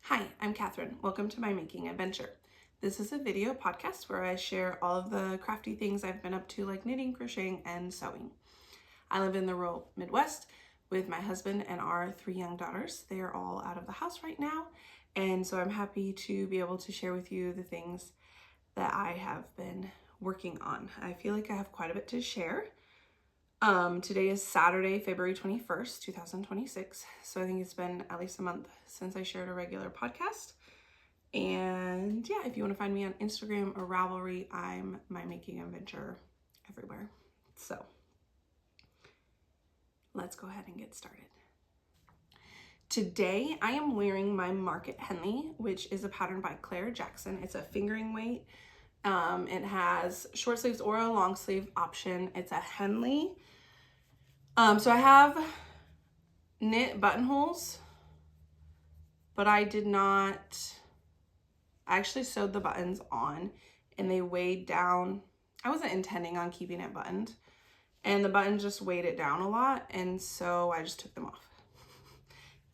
Hi, I'm Catherine. Welcome to my making adventure. This is a video podcast where I share all of the crafty things I've been up to, like knitting, crocheting, and sewing. I live in the rural Midwest with my husband and our 3 young daughters. They are all out of the house right now, and so I'm happy to be able to share with you the things that I have been working on. I feel like I have quite a bit to share. Today is Saturday, February 21st, 2026. So I think it's been at least a month since I shared a regular podcast. And yeah, if you want to find me on Instagram or Ravelry, I'm my making adventure everywhere. So let's go ahead and get started. Today I am wearing my Market Henley, which is a pattern by Claire Jackson. It's a fingering weight. It has short sleeves or a long sleeve option. It's a Henley. So I have knit buttonholes, but I actually sewed the buttons on and they weighed down. I wasn't intending on keeping it buttoned and the buttons just weighed it down a lot. And so I just took them off.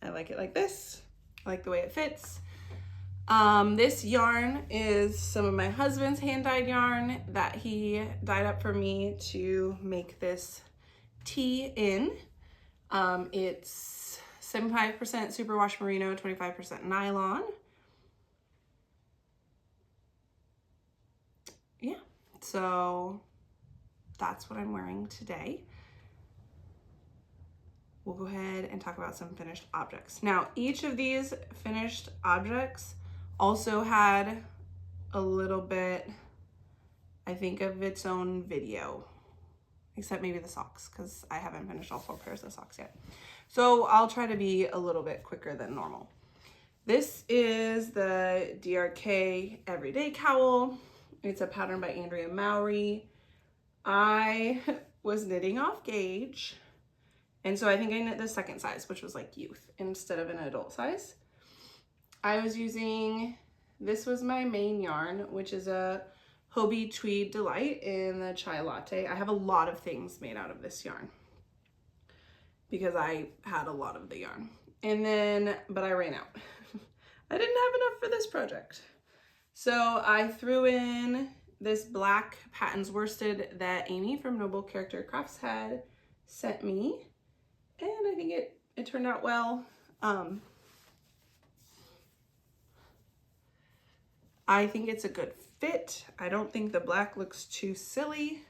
I like it like this. I like the way it fits. This yarn is some of my husband's hand-dyed yarn that he dyed up for me to make this tee in. It's 75% superwash merino, 25% nylon. Yeah, so that's what I'm wearing today. We'll go ahead and talk about some finished objects. Now, each of these finished objects also had a little bit, I think, of its own video, except maybe the socks, because I haven't finished all 4 pairs of socks yet. So I'll try to be a little bit quicker than normal. This is the DRK Everyday Cowl. It's a pattern by Andrea Mowry. I was knitting off gauge, and so I think I knit the second size, which was like youth instead of an adult size. I was using, this was my main yarn, which is a Hobie Tweed Delight in the Chai Latte. I have a lot of things made out of this yarn because I had a lot of the yarn. And then, but I ran out. I didn't have enough for this project. So I threw in this black Patton's worsted that Amy from Noble Character Crafts had sent me. And I think it turned out well. I think it's a good fit. I don't think the black looks too silly.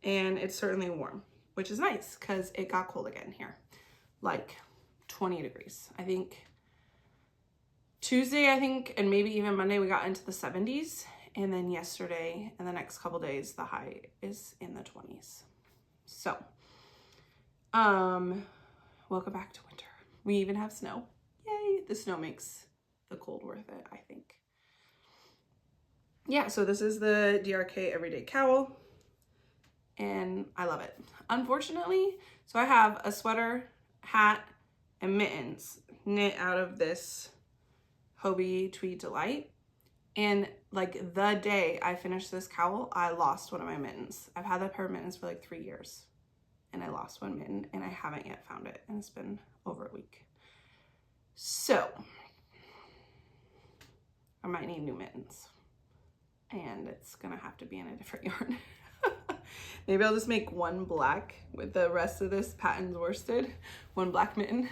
And it's certainly warm, which is nice because it got cold again here, like 20 degrees. I think Tuesday, and maybe even Monday, we got into the 70s. And then yesterday and the next couple days, the high is in the 20s. So, welcome back to winter. We even have snow. Yay, the snow makes the cold worth it, I think. Yeah, so this is the DRK Everyday Cowl, and I love it. Unfortunately, so I have a sweater, hat, and mittens knit out of this Hobie Tweed Delight, and like the day I finished this cowl, I lost one of my mittens. I've had that pair of mittens for like 3 years, and I lost one mitten, and I haven't yet found it, and it's been over a week. So I might need new mittens, and it's gonna have to be in a different yarn. Maybe I'll just make one black with the rest of this Patton's worsted, one black mitten,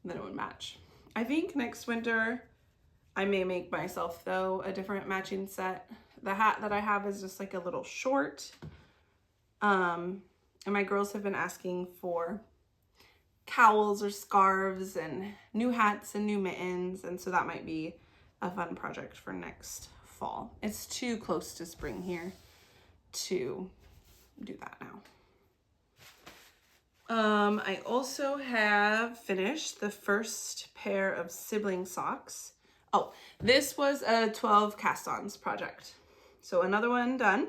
then it would match. I think next winter I may make myself, though, a different matching set. The hat that I have is just like a little short, and my girls have been asking for cowls or scarves and new hats and new mittens, and so that might be a fun project for next fall. It's too close to spring here to do that now. I also have finished the first pair of Sibling Socks. Oh, this was a 12 cast-ons project. So another one done.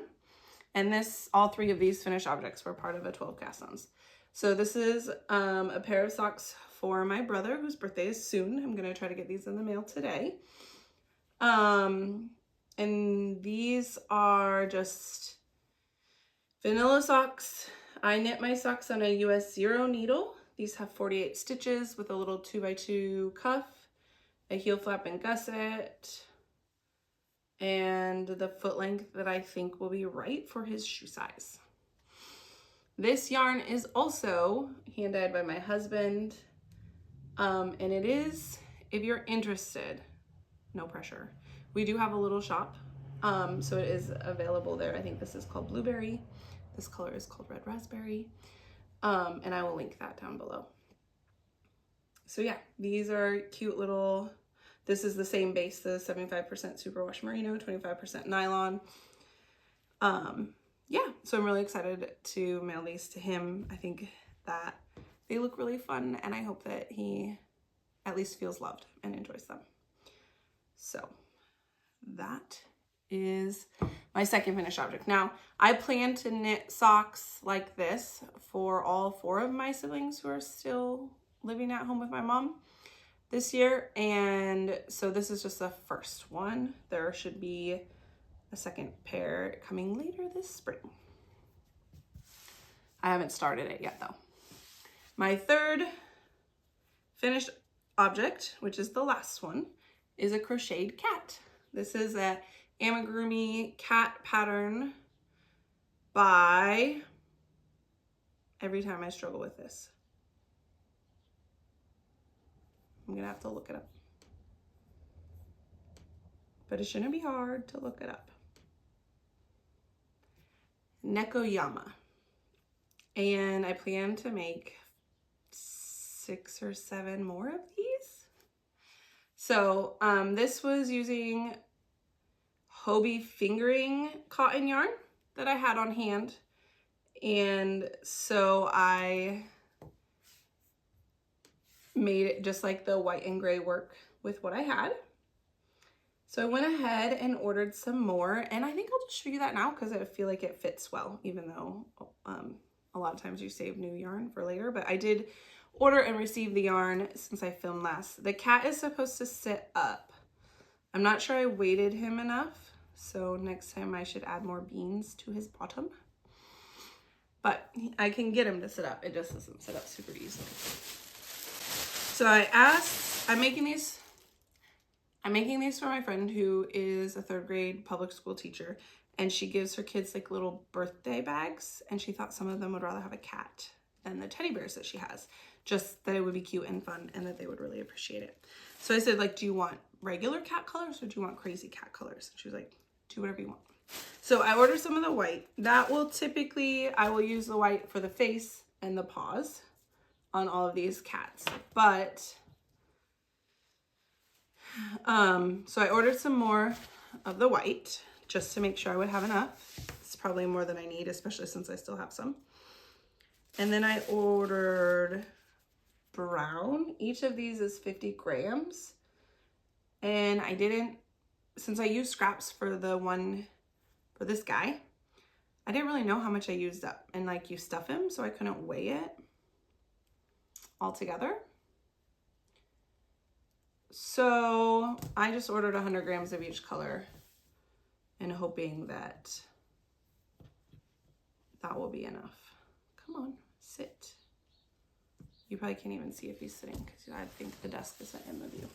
And all 3 of these finished objects were part of a 12 cast-ons. So this is a pair of socks for my brother, whose birthday is soon. I'm gonna try to get these in the mail today. And these are just vanilla socks. I knit my socks on a US 0 needle. These have 48 stitches with a little 2x2 cuff, a heel flap and gusset, and the foot length that I think will be right for his shoe size. This yarn is also hand-dyed by my husband, and it is, if you're interested, no pressure. We do have a little shop, so it is available there. I think this is called Blueberry. This color is called Red Raspberry, and I will link that down below. So yeah, these are cute little, this is the same base, the 75% superwash merino, 25% nylon. Yeah, so I'm really excited to mail these to him. I think that they look really fun, and I hope that he at least feels loved and enjoys them. So that is my second finished object. Now, I plan to knit socks like this for all 4 of my siblings who are still living at home with my mom this year, and so this is just the first one. There should be a second pair coming later this spring. I haven't started it yet though. My third finished object, which is the last one, is a crocheted cat. This is a amigurumi cat pattern by, every time I struggle with this, I'm gonna have to look it up. But it shouldn't be hard to look it up. Nekoyama. And I plan to make 6 or 7 more of these. So this was using Hobie fingering cotton yarn that I had on hand. And so I made it just like the white and gray work with what I had. So I went ahead and ordered some more, and I think I'll just show you that now because I feel like it fits well, even though a lot of times you save new yarn for later. But I did order and receive the yarn since I filmed last. The cat is supposed to sit up. I'm not sure I weighted him enough, so next time I should add more beans to his bottom. But I can get him to sit up. It just doesn't sit up super easily. So I asked, I'm making these for my friend who is a 3rd grade public school teacher, and she gives her kids like little birthday bags, and she thought some of them would rather have a cat than the teddy bears that she has, just that it would be cute and fun and that they would really appreciate it. So I said, like, do you want regular cat colors or do you want crazy cat colors? And she was like, do whatever you want. So I ordered some of the white. That will typically, I will use the white for the face and the paws on all of these cats, but so I ordered some more of the white just to make sure I would have enough. It's probably more than I need, especially since I still have some. And then I ordered brown. Each of these is 50 grams. And I didn't, since I used scraps for the one for this guy, I didn't really know how much I used up. And like, you stuff him, so I couldn't weigh it all together. So I just ordered 100 grams of each color and hoping that that will be enough. Come on, sit. You probably can't even see if he's sitting because I think the desk isn't in the view.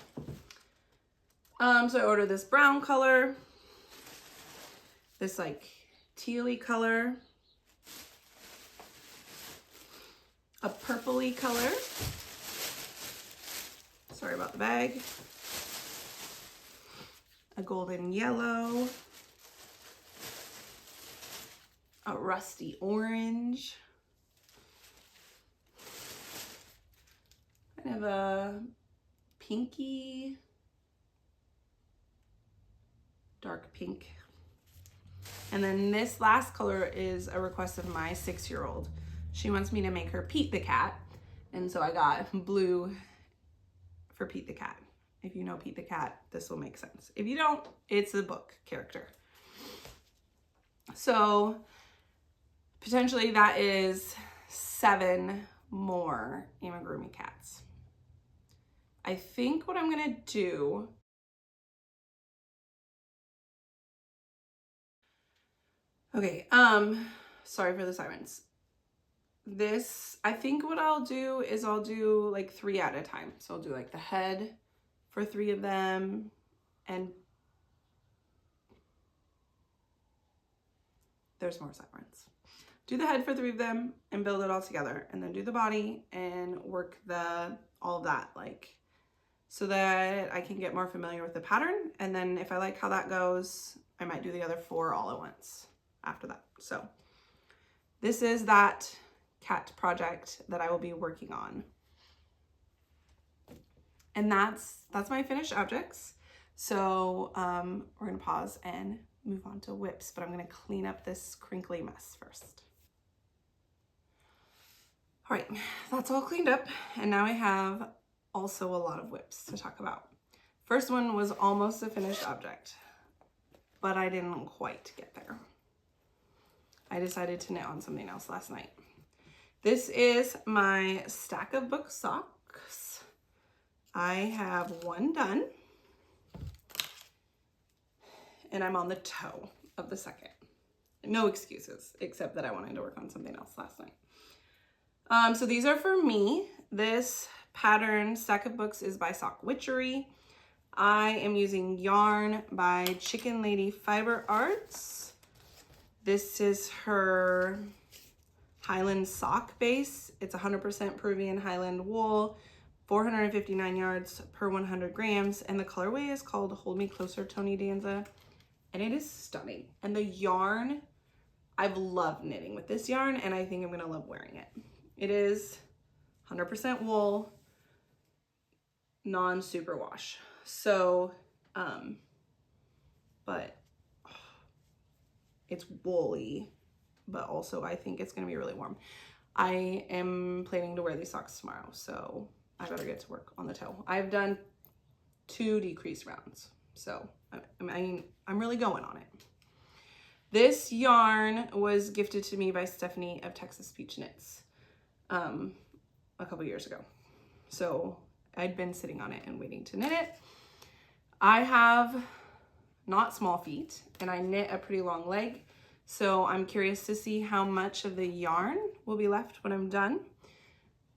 So I ordered this brown color, this like tealy color, a purpley color. Sorry about the bag. A golden yellow, a rusty orange, kind of a pinky, dark pink. And then this last color is a request of my 6-year-old. She wants me to make her Pete the cat. And so I got blue for Pete the cat. If you know Pete the cat, this will make sense. If you don't, it's a book character. So potentially that is 7 more amigurumi cats. I think what I'm gonna do, okay, sorry for the sirens. this, I think what I'll do is I'll do like 3 at a time. So I'll do like the head for 3 of them, and there's more sideburns. Do the head for 3 of them and build it all together, and then do the body and work all of that, like, so that I can get more familiar with the pattern. And then if I like how that goes, I might do the other 4 all at once after that. So this is that cat project that I will be working on. And that's my finished objects. So we're gonna pause and move on to whips, but I'm gonna clean up this crinkly mess first. All right, that's all cleaned up. And now I have also a lot of whips to talk about. First one was almost a finished object, but I didn't quite get there. I decided to knit on something else last night. This is my stack of book socks. I have 1 done, and I'm on the toe of the second. No excuses, except that I wanted to work on something else last night. So these are for me. This pattern stack of books is by Witchery. I am using yarn by Chicken Lady Fiber Arts. This is her Highland sock base. It's 100% Peruvian Highland wool, 459 yards per 100 grams. And the colorway is called Hold Me Closer, Tony Danza. And it is stunning. And the yarn, I've loved knitting with this yarn, and I think I'm gonna love wearing it. It is 100% wool, non-superwash. So, but it's woolly, but also I think it's gonna be really warm. I am planning to wear these socks tomorrow, so I better get to work on the toe. I've done 2 decrease rounds, so I'm really going on it. This yarn was gifted to me by Stephanie of Texas Peach Knits a couple years ago. So I'd been sitting on it and waiting to knit it. I have not small feet, and I knit a pretty long leg. So I'm curious to see how much of the yarn will be left when I'm done.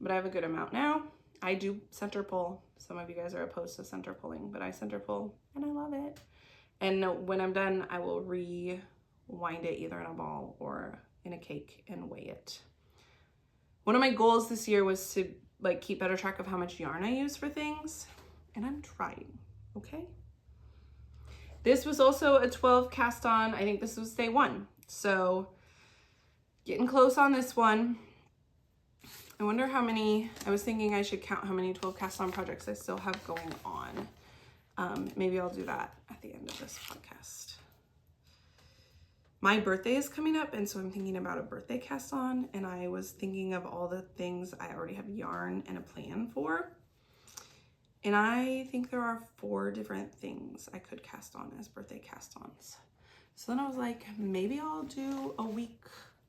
But I have a good amount now. I do center pull. Some of you guys are opposed to center pulling, but I center pull and I love it. And when I'm done, I will rewind it either in a ball or in a cake and weigh it. One of my goals this year was to like keep better track of how much yarn I use for things, and I'm trying, okay? This was also a 12 cast on. I think this was day 1. So getting close on this one. I wonder how many, I was thinking I should count how many 12 cast on projects I still have going on. Maybe I'll do that at the end of this podcast. My birthday is coming up, and so I'm thinking about a birthday cast on, and I was thinking of all the things I already have yarn and a plan for. And I think there are 4 different things I could cast on as birthday cast-ons. So then I was like, maybe I'll do a week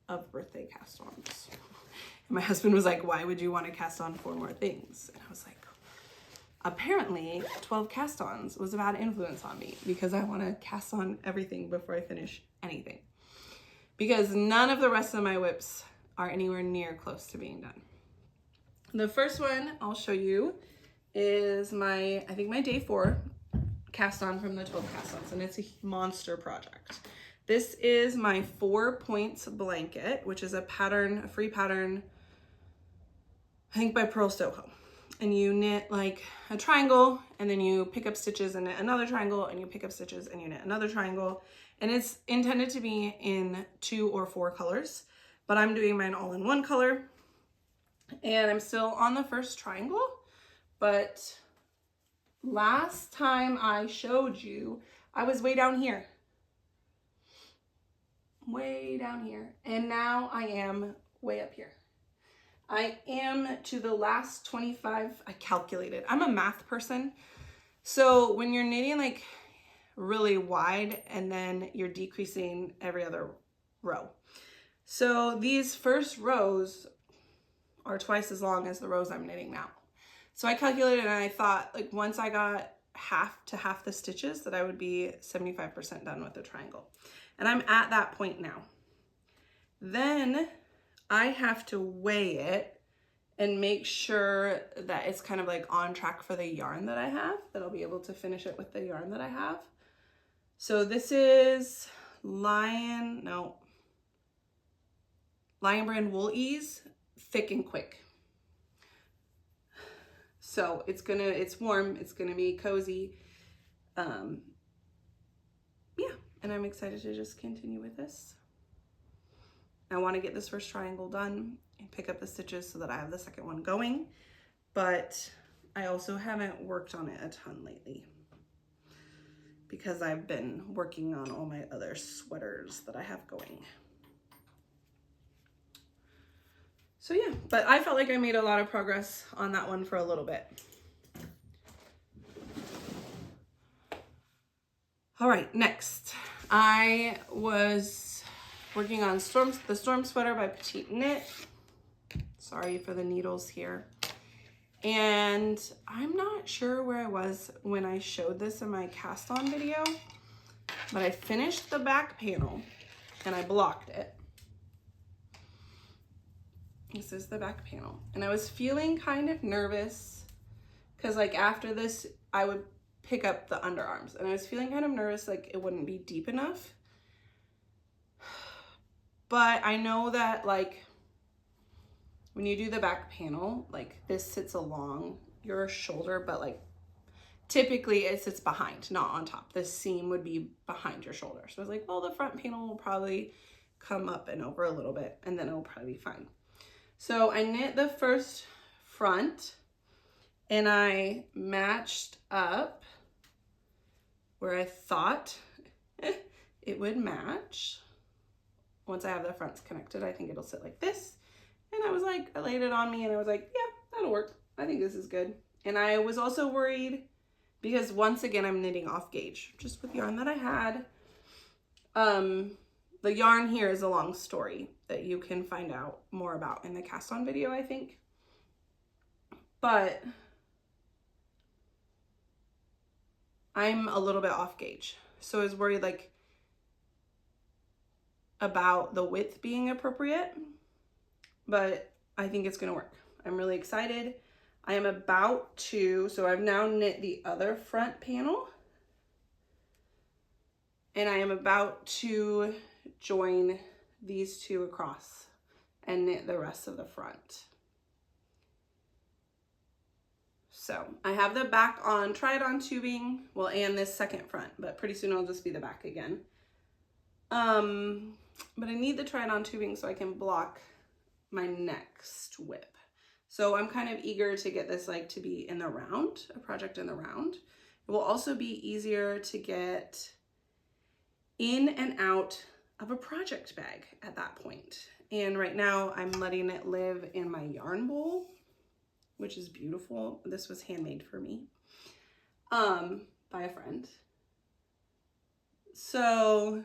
of birthday cast-ons. And my husband was like, why would you want to cast on 4 more things? And I was like, apparently 12 cast-ons was a bad influence on me, because I want to cast on everything before I finish anything. Because none of the rest of my whips are anywhere near close to being done. The first one I'll show you is I think my day 4 cast on from the 12 cast ons, and it's a monster project. This is my 4 points blanket, which is a free pattern, I think by Purl Soho. And you knit like a triangle, and then you pick up stitches and knit another triangle, and you pick up stitches and you knit another triangle. And it's intended to be in 2 or 4 colors, but I'm doing mine all in 1 color. And I'm still on the first triangle, but last time I showed you, I was way down here. Way down here. And now I am way up here. I am to the last 25, I calculated. I'm a math person. So when you're knitting like really wide and then you're decreasing every other row. So these first rows are twice as long as the rows I'm knitting now. So I calculated, and I thought like once I got half the stitches that I would be 75% done with the triangle. And I'm at that point now. Then I have to weigh it and make sure that it's kind of like on track for the yarn that I have, that I'll be able to finish it with the yarn that I have. So this is Lion Brand Wool Ease Thick and Quick. So it's warm, it's gonna be cozy. Yeah, and I'm excited to just continue with this. I want to get this first triangle done and pick up the stitches so that I have the second one going, but I also haven't worked on it a ton lately because I've been working on all my other sweaters that I have going. So yeah, but I felt like I made a lot of progress on that one for a little bit. All right, next, I was working on the Storm Sweater by Petite Knit. Sorry for the needles here. And I'm not sure where I was when I showed this in my cast on video, but I finished the back panel and I blocked it. This is the back panel. And I was feeling kind of nervous because like after this, I would pick up the underarms and I was feeling kind of nervous like it wouldn't be deep enough. But I know that like when you do the back panel, like this sits along your shoulder, but like typically it sits behind, not on top. This seam would be behind your shoulder. So I was like, well, the front panel will probably come up and over a little bit and then it'll probably be fine. So I knit the first front and I matched up where I thought it would match. Once I have the fronts connected, I think it'll sit like this. And I was like, I laid it on me and I was like, yeah, that'll work. I think this is good. And I was also worried because once again, I'm knitting off gauge, just with yarn that I had. The yarn here is a long story that you can find out more about in the cast on video, I think. But I'm a little bit off gauge. So I was worried like about the width being appropriate, but I think it's gonna work. I'm really excited. I am about to, so I've now knit the other front panel and I am about to join these two across and knit the rest of the front. So I have the back on, tried on tubing, well, and this second front, but pretty soon it'll just be the back again. But I need the try it on tubing so I can block my next whip. So I'm kind of eager to get this like to be in the round, a project in the round. It will also be easier to get in and out of a project bag at that point. And right now I'm letting it live in my yarn bowl, which is beautiful. This was handmade for me by a friend. So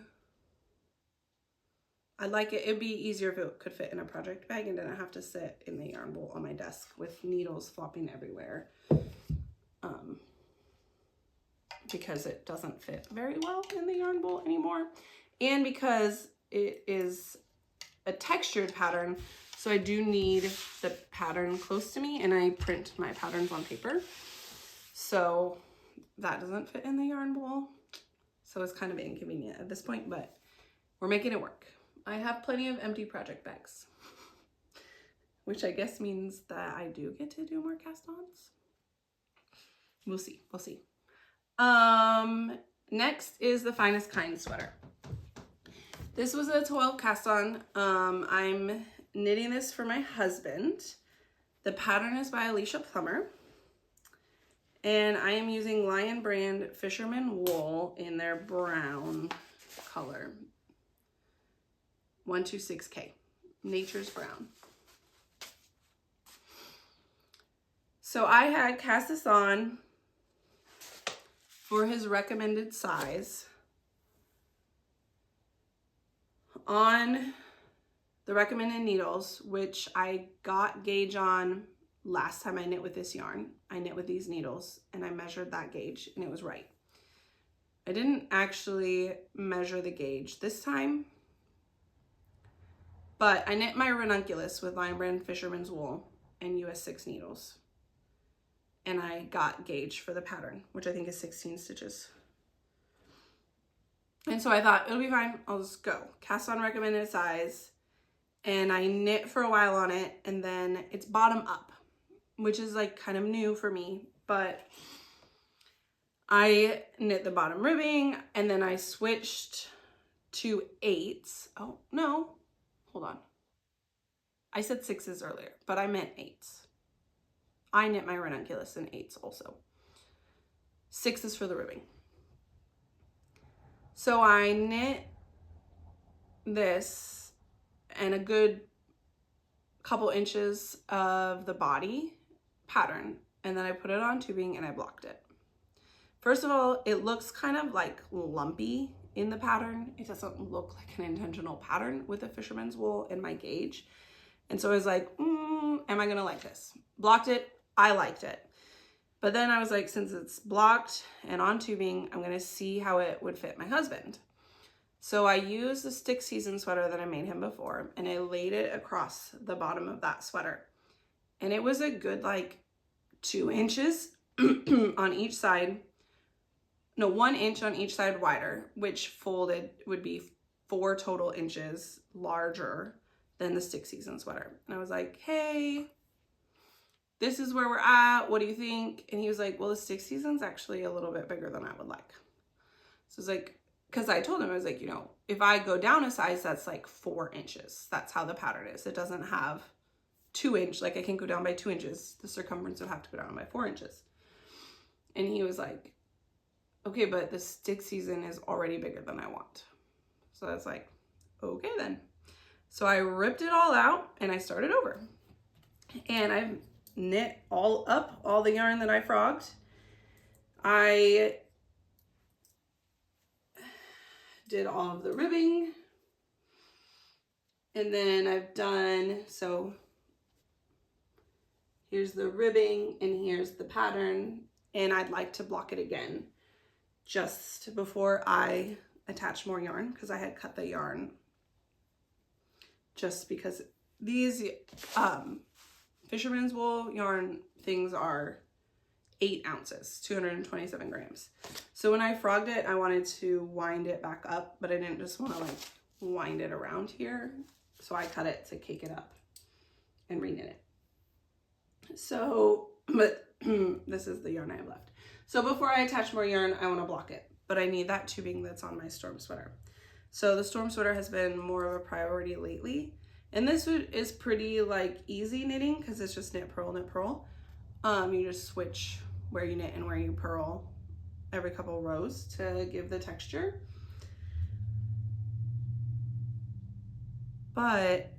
I'd like it, it'd be easier if it could fit in a project bag and didn't have to sit in the yarn bowl on my desk with needles flopping everywhere. Because it doesn't fit very well in the yarn bowl anymore. And because it is a textured pattern, so I do need the pattern close to me and I print my patterns on paper. So that doesn't fit in the yarn bowl. So it's kind of inconvenient at this point, but we're making it work. I have plenty of empty project bags, which I guess means that I do get to do more cast-ons. We'll see, we'll see. Next is the Finest Kind sweater. This was a 12 cast-on. I'm knitting this for my husband. The pattern is by Alicia Plummer. And I am using Lion Brand Fisherman Wool in their brown color. 126K, Nature's Brown. So I had cast this on for his recommended size on the recommended needles, which I got gauge on last time I knit with this yarn. I knit with these needles and I measured that gauge and it was right. I didn't actually measure the gauge this time But I knit my ranunculus with Lion Brand Fisherman's Wool and US 6 needles. And I got gauge for the pattern, which I think is 16 stitches. And so I thought, it'll be fine, I'll just go. Cast on recommended size. And I knit for a while on it, and then it's bottom up, which is like kind of new for me, but I knit the bottom ribbing, and then I switched to 8s. Oh, no, hold on. I said 6s earlier, but I meant 8s. I knit my ranunculus in 8s also. 6s for the ribbing. So I knit this and a good couple inches of the body pattern, and then I put it on tubing and I blocked it. First of all, it looks kind of like lumpy in the pattern. It doesn't look like an intentional pattern with the fisherman's wool and my gauge. And so I was like, am I gonna like this? Blocked it, I liked it. But then I was like, since it's blocked and on tubing, I'm gonna see how it would fit my husband. So I used the stick season sweater that I made him before, and I laid it across the bottom of that sweater. And it was a good like 2 inches on each side. No, 1 inch on each side wider, which folded would be 4 total inches larger than the stick season sweater. And I was like, hey, this is where we're at. What do you think? And he was like, well, the stick season's actually a little bit bigger than I would like. So I was like, because I told him, I was like, you know, if I go down a size, that's like 4 inches. That's how the pattern is. It doesn't have 2 inch, like I can go down by 2 inches. The circumference would have to go down by 4 inches. And he was like, okay, but the stick season is already bigger than I want. So I was like, okay then. So I ripped it all out and I started over. And I knit all up, all the yarn that I frogged. I did all of the ribbing, and then I've done, so here's the ribbing and here's the pattern, and I'd like to block it again just before I attach more yarn, because I had cut the yarn just because these fisherman's wool yarn things are 8 ounces, 227 grams. So when I frogged it, I wanted to wind it back up, but I didn't just want to like wind it around here. So I cut it to cake it up and reknit it. So, but this is the yarn I have left. So before I attach more yarn, I want to block it, but I need that tubing that's on my storm sweater. So the storm sweater has been more of a priority lately. And this is pretty like easy knitting because it's just knit, purl, knit, purl. You just switch where you knit and where you purl every couple rows to give the texture. But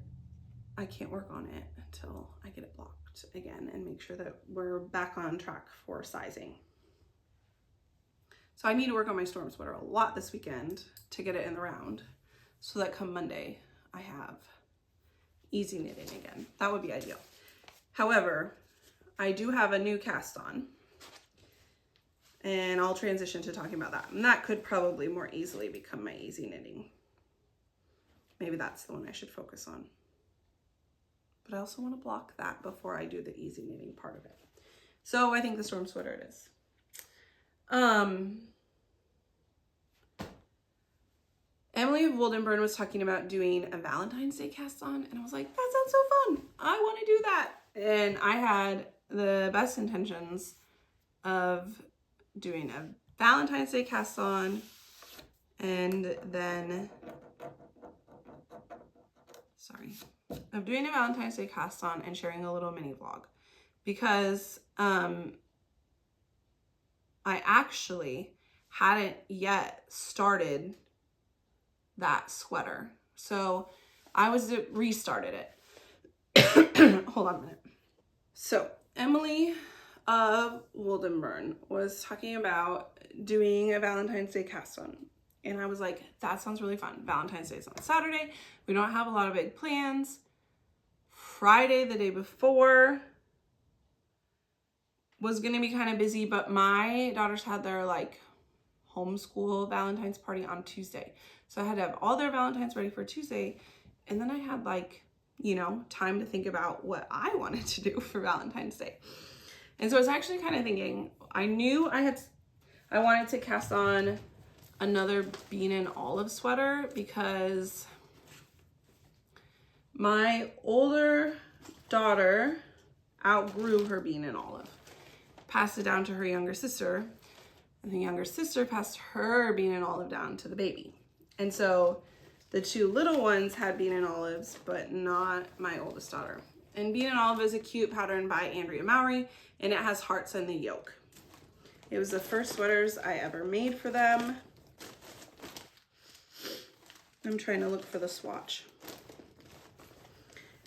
I can't work on it until I get it blocked again and make sure that we're back on track for sizing. So I need to work on my storm sweater a lot this weekend to get it in the round so that come Monday I have easy knitting again. That would be ideal. However, I do have a new cast on, and I'll transition to talking about that. And that could probably more easily become my easy knitting. Maybe that's the one I should focus on. But I also want to block that before I do the easy knitting part of it. So I think the storm sweater it is. Emily of Woldenburn was talking about doing a Valentine's Day cast on, and I was like, that sounds so fun. I want to do that. And I had the best intentions of doing a Valentine's Day cast on, and then, of doing a Valentine's Day cast on and sharing a little mini vlog, because I actually hadn't yet started that sweater. So I restarted it. Hold on a minute. So Emily of Woldenburn was talking about doing a Valentine's Day cast on. And I was like, that sounds really fun. Valentine's Day is on Saturday. We don't have a lot of big plans. Friday, the day before, was going to be kind of busy, but my daughters had their like homeschool Valentine's party on Tuesday. So I had to have all their Valentines ready for Tuesday. And then I had like, you know, time to think about what I wanted to do for Valentine's Day. And so I was actually kind of thinking, I knew I wanted to cast on another bean and olive sweater because my older daughter outgrew her bean and olive, passed it down to her younger sister, and the younger sister passed her bean and olive down to the baby. And so the two little ones had bean and olives, but not my oldest daughter. And bean and olive is a cute pattern by Andrea Mowry, and it has hearts in the yoke. It was the first sweaters I ever made for them. I'm trying to look for the swatch.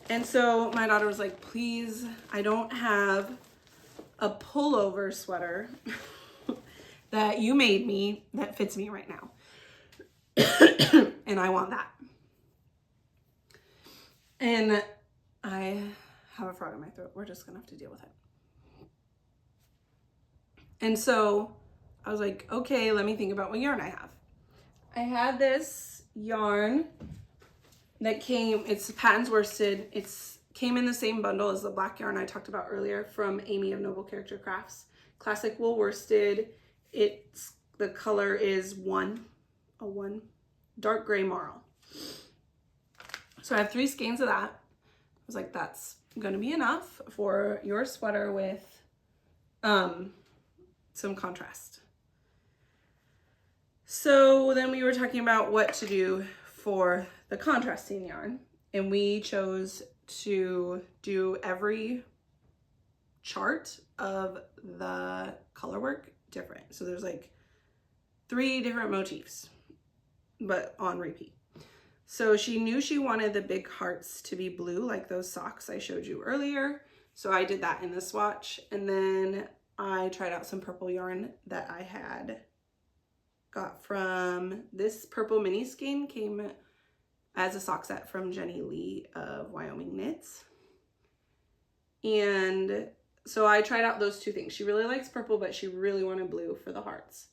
And so my daughter was like, please, I don't have a pullover sweater that you made me that fits me right now. And I want that. And I have a frog in my throat. We're just gonna have to deal with it. And so I was like, okay, let me think about what yarn I have. I had this yarn that came, it's patents worsted. It's came in the same bundle as the black yarn I talked about earlier from Amy of Noble Character Crafts. Classic wool worsted. The color is a one, dark gray marl. So I have 3 skeins of that. I was like, that's gonna be enough for your sweater with some contrast. So then we were talking about what to do for the contrasting yarn, and we chose to do every chart of the color work different. So there's like 3 different motifs, but on repeat. So she knew she wanted the big hearts to be blue, like those socks I showed you earlier. So I did that in the swatch. And then I tried out some purple yarn that I had got from this purple mini skein, came as a sock set from Jennilee of Wyoming Knits. And so I tried out those 2 things. She really likes purple, but she really wanted blue for the hearts.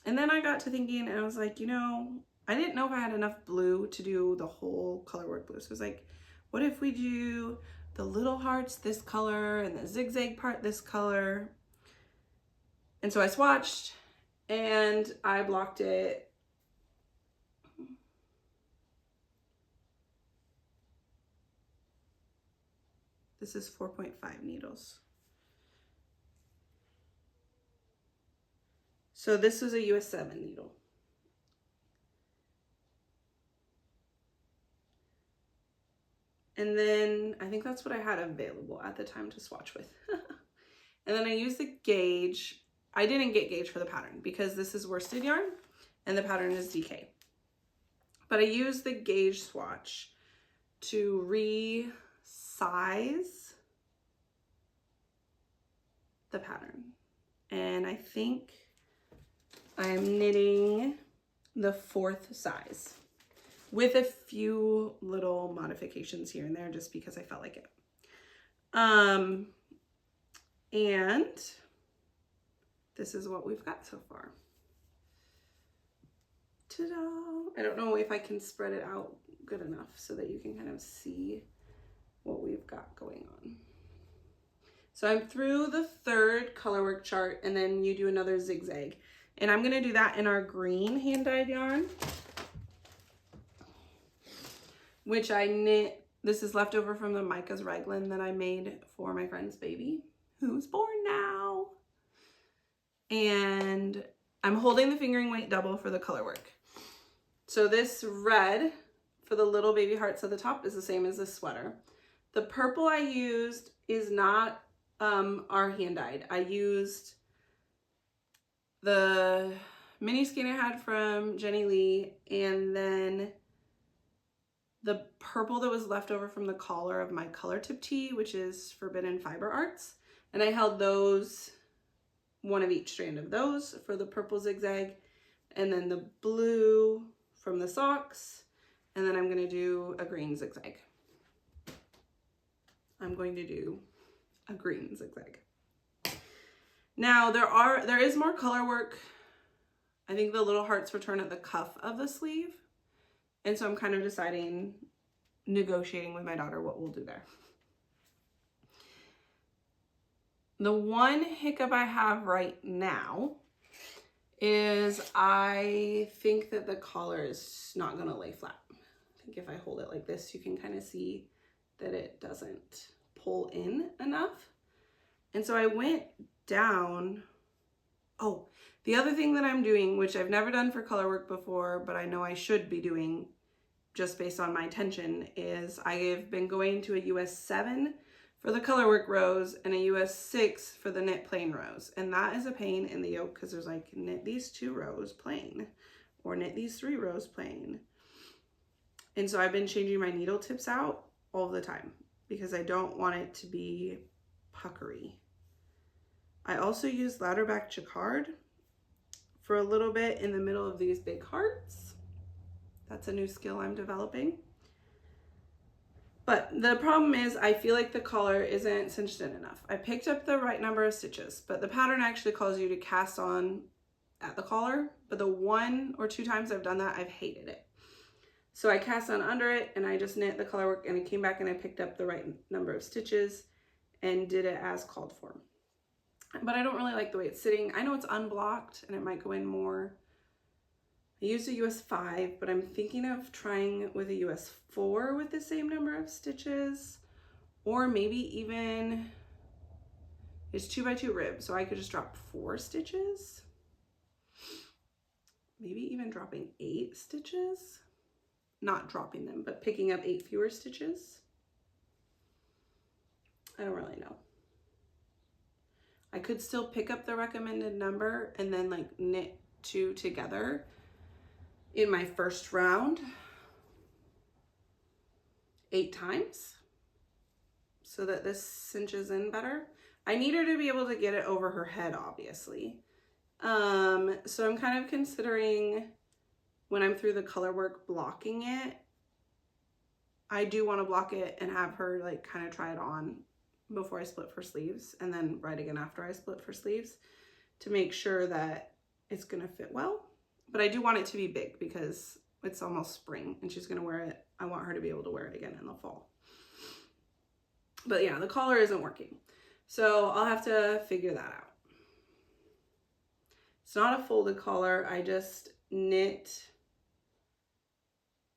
And then I got to thinking, and I was like, you know, I didn't know if I had enough blue to do the whole color work blue. So I was like, what if we do the little hearts this color and the zigzag part this color? And so I swatched and I blocked it. This is 4.5 needles. So this was a US 7 needle. And then I think that's what I had available at the time to swatch with. And then I used the gauge. I didn't get gauge for the pattern because this is worsted yarn and the pattern is DK. But I used the gauge swatch to resize the pattern. And I think I'm knitting the 4th size with a few little modifications here and there just because I felt like it. And this is what we've got so far. Ta-da! I don't know if I can spread it out good enough so that you can kind of see what we've got going on. So I'm through the 3rd colorwork chart, and then you do another zigzag. And I'm gonna do that in our green hand-dyed yarn, which I knit. This is leftover from the Micah's raglan that I made for my friend's baby, who's born now. And I'm holding the fingering weight double for the color work. So this red for the little baby hearts at the top is the same as this sweater. The purple I used is not our hand-dyed. I used the mini skein I had from Jennilee, and then the purple that was left over from the collar of my color tip tee, which is Forbidden Fiber Arts. And I held those, one of each strand of those for the purple zigzag, and then the blue from the socks, and then I'm gonna do a green zigzag. I'm going to do a green zigzag. Now there is more color work. I think the little hearts return at the cuff of the sleeve, And so I'm kind of deciding, negotiating with my daughter what we'll do there. The one hiccup I have right now is I think that the collar is not gonna lay flat. I think if I hold it like this, you can kind of see that it doesn't pull in enough. And so I went down. Oh, the other thing that I'm doing, which I've never done for color work before, but I know I should be doing just based on my tension, is I've been going to a US 7 for the color work rows and a US 6 for the knit plain rows. And that is a pain in the yoke because there's like knit these 2 rows plain or knit these 3 rows plain. And so I've been changing my needle tips out all the time because I don't want it to be puckery. I also use ladder back jacquard for a little bit in the middle of these big hearts. That's a new skill I'm developing. But the problem is I feel like the collar isn't cinched in enough. I picked up the right number of stitches, but the pattern actually calls you to cast on at the collar. But the 1 or 2 times I've done that, I've hated it. So I cast on under it and I just knit the color work, and I came back and I picked up the right number of stitches and did it as called for. But I don't really like the way it's sitting. I know it's unblocked and it might go in more. I used a US 5, but I'm thinking of trying with a US 4 with the same number of stitches, or maybe even, it's 2x2 ribs, so I could just drop 4 stitches. Maybe even dropping 8 stitches. Not dropping them, but picking up 8 fewer stitches. I don't really know. I could still pick up the recommended number and then like knit 2 together in my first round 8 times so that this cinches in better. I need her to be able to get it over her head, obviously. So I'm kind of considering when I'm through the color work blocking it. I do want to block it and have her like kind of try it on before I split for sleeves, and then right again after I split for sleeves to make sure that it's gonna fit well. But I do want it to be big because it's almost spring and she's gonna wear it. I want her to be able to wear it again in the fall. But yeah, the collar isn't working. So I'll have to figure that out. It's not a folded collar. I just knit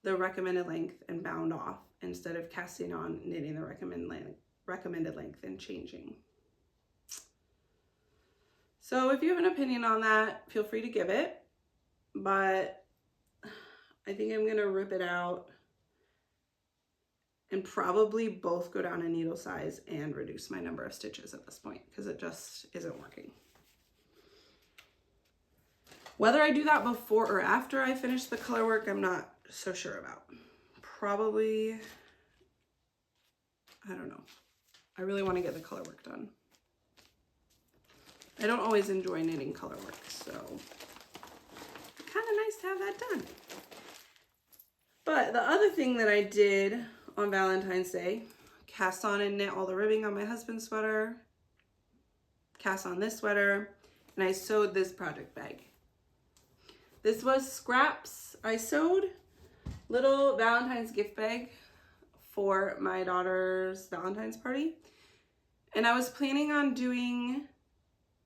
the recommended length and bound off instead of casting on, knitting the recommended length and changing. So if you have an opinion on that, feel free to give it, but I think I'm gonna rip it out and probably both go down in needle size and reduce my number of stitches at this point because it just isn't working. Whether I do that before or after I finish the color work, I'm not so sure about. Probably, I don't know. I really want to get the color work done. I don't always enjoy knitting color work, so kind of nice to have that done. But the other thing that I did on Valentine's Day, cast on and knit all the ribbing on my husband's sweater, cast on this sweater, and I sewed this project bag. This was scraps. I sewed little Valentine's gift bag for my daughter's Valentine's party. And I was planning on doing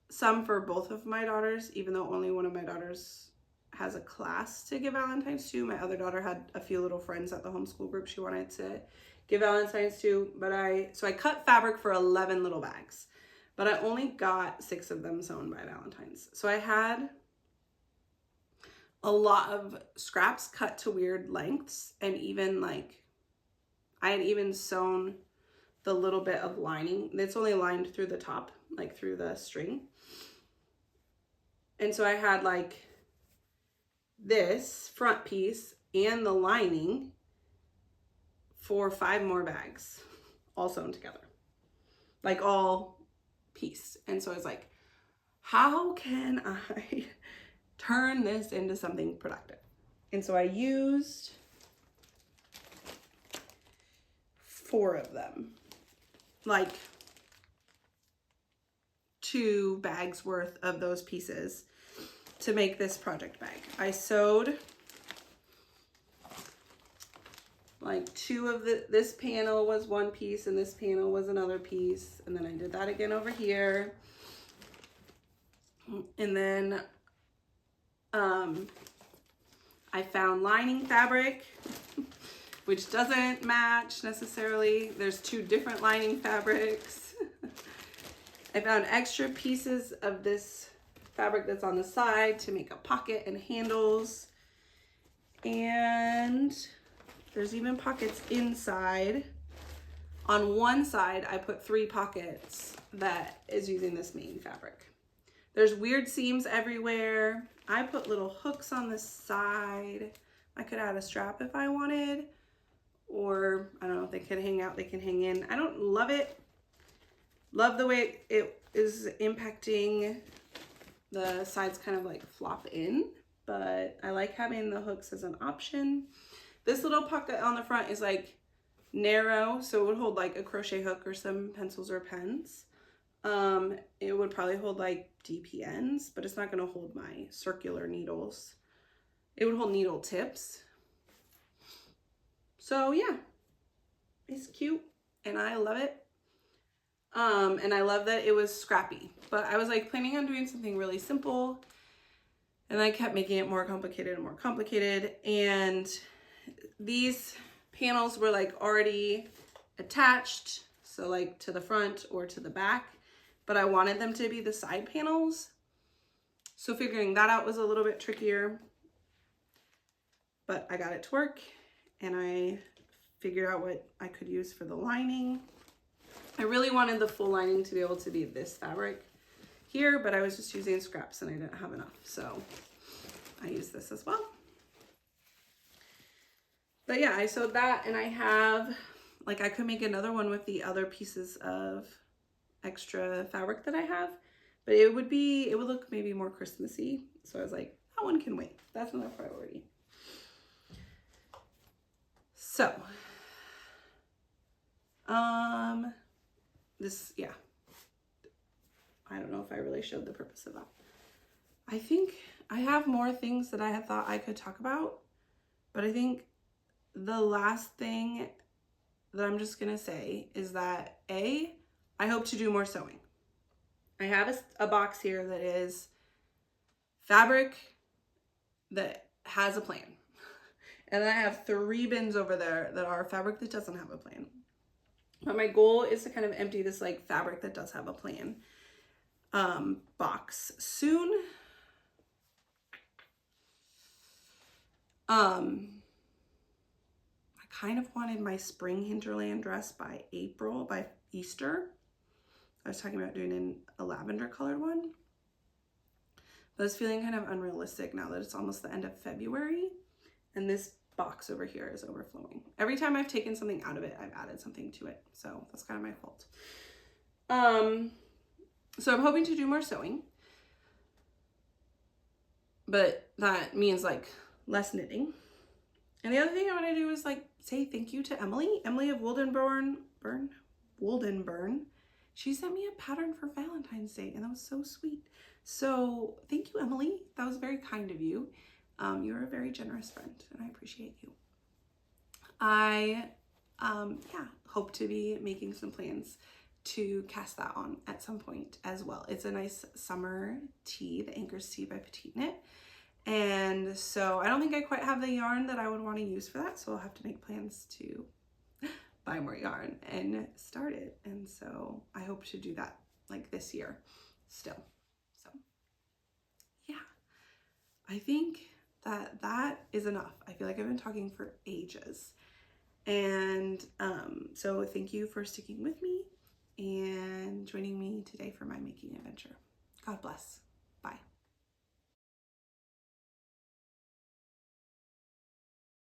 some for both of my daughters, even though only one of my daughters has a class to give Valentine's to. My other daughter had a few little friends at the homeschool group she wanted to give Valentine's to. But so I cut fabric for 11 little bags, but I only got 6 of them sewn by Valentine's. So I had a lot of scraps cut to weird lengths, and even like I had even sewn the little bit of lining. It's only lined through the top, like through the string. And so I had like this front piece and the lining for 5 more bags all sewn together, like all pieced. And so I was like, how can I turn this into something productive? And so I used 4 of them, like 2 bags worth of those pieces to make this project bag. I sewed like two of this panel was one piece and this panel was another piece. And then I did that again over here. And then I found lining fabric, which doesn't match necessarily. There's two different lining fabrics. I found extra pieces of this fabric that's on the side to make a pocket and handles. And there's even pockets inside. On one side, I put 3 pockets that is using this main fabric. There's weird seams everywhere. I put little hooks on the side. I could add a strap if I wanted, or I don't know if they could hang out, they can hang in. I don't love it. Love the way it is impacting the sides kind of like flop in, but I like having the hooks as an option. This little pocket on the front is like narrow, so it would hold like a crochet hook or some pencils or pens. It would probably hold like DPNs, but it's not going to hold my circular needles. It would hold needle tips. So yeah, it's cute and I love it. And I love that it was scrappy, but I was like planning on doing something really simple, and I kept making it more complicated and more complicated. And these panels were like already attached, so like to the front or to the back, but I wanted them to be the side panels. So figuring that out was a little bit trickier, but I got it to work and I figured out what I could use for the lining. I really wanted the full lining to be able to be this fabric here, but I was just using scraps and I didn't have enough. So I used this as well. But yeah, I sewed that, and I have, like, I could make another one with the other pieces of extra fabric that I have, but it would look maybe more Christmassy. So I was like, that one can wait. That's not a priority. So, this, yeah, I don't know if I really showed the purpose of that. I think I have more things that I had thought I could talk about, but I think the last thing that I'm just gonna say is that I hope to do more sewing. I have a box here that is fabric that has a plan. And then I have 3 bins over there that are fabric that doesn't have a plan. But my goal is to kind of empty this like fabric that does have a plan box soon. I kind of wanted my spring hinterland dress by Easter. I was talking about doing a lavender colored one. But it's feeling kind of unrealistic now that it's almost the end of February and this box over here is overflowing. Every time I've taken something out of it, I've added something to it. So that's kind of my fault. So I'm hoping to do more sewing, but that means like less knitting. And the other thing I want to do is like say thank you to Emily of Woldenburn. She sent me a pattern for Valentine's Day, and that was so sweet. So thank you, Emily. That was very kind of you. You're a very generous friend, and I appreciate you. I hope to be making some plans to cast that on at some point as well. It's a nice summer tee, the Anchor's Tee by Petite Knit. And so I don't think I quite have the yarn that I would want to use for that, so I'll have to make plans to buy more yarn and start it. And so I hope to do that like this year still. So yeah, I think that is enough. I feel like I've been talking for ages. And so thank you for sticking with me and joining me today for my making adventure. God bless. Bye.